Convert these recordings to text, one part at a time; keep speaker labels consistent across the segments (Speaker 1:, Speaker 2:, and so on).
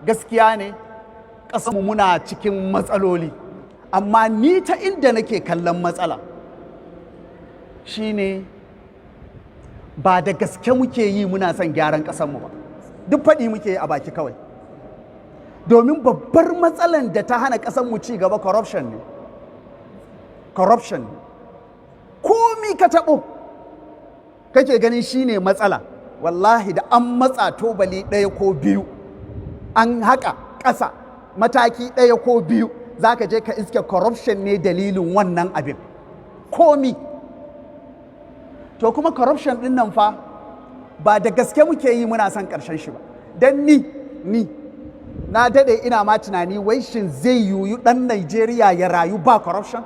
Speaker 1: gaskiya ne ƙasarmu muna cikin matsaloli, amma ni ta inda nake kallon matsala shine ba da gaske muke yi muna son gyaran ƙasarmu ba, duk faɗi muke yi a baki kawai. Domin babbar matsalan da ta hana ƙasarmu ci gaba corruption ne. Corruption ne. Komi ka taɓo kake ganin shine matsala, wallahi da an matsa tobali ɗaya ko biyu, an haƙa ƙasa mataki ɗaya ko biyu, za ka je ka iske corruption ne dalilin wannan abin. Komi. To kuma corruption ɗin nan fa ba da gaske muke yi muna son ƙarshen shi ba. Don ni na daɗe ina ma tunani wai shin zai yiwu ɗan Nigeria ya rayu ba corruption?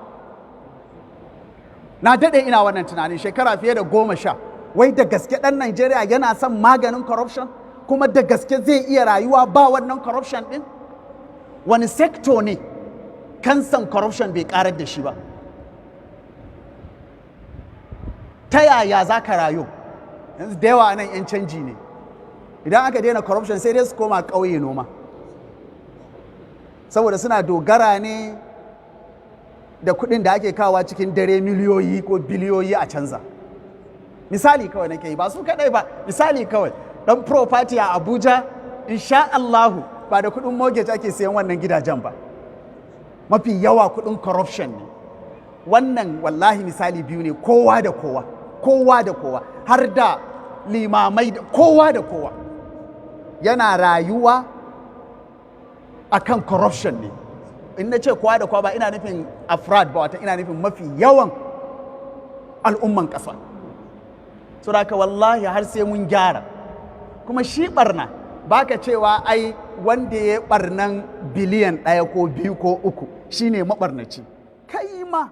Speaker 1: Na daɗe ina wannan tunanin shekara fiye da 10. Wai da gaske ɗan Nigeria yana son maganin corruption? Kuma da gaske zai iya rayuwa ba wannan corruption ɗin? Wani sector ne kansan corruption bai ƙarar da shi ba? Ta yaya za ka rayu? Yanzu da yawa nan 'yan canji ne. Idan aka daina corruption sai dai su koma ƙauye noma. Saboda suna dogara ne da kuɗin da ake kawo cikin dare miliyoyi ko biliyoyi a canza. Misali kawai nake yi, ba su kaɗai ba, misali kawai. Ɗan property a Abuja, insha Allahu ba da kuɗin mortgage ake sayan wannan gidajen ba. Mafi yawa kuɗin corruption ne. Wannan wallahi misali biyu ne, kowa da kowa, kowa da kowa, har da limamai da kowa da kowa. Yana rayuwa akan corruption ne. In na ce kowa da kowa ba ina nufin afrad ba, wata ina nufin mafi yawan al'umman ƙasa. So da wallahi har sai mun gyara. Kuma shi barna baka cewa ai wanda ya barnan biliyan 1 ko 2 ko 3 shine mabarnaci. Kai ma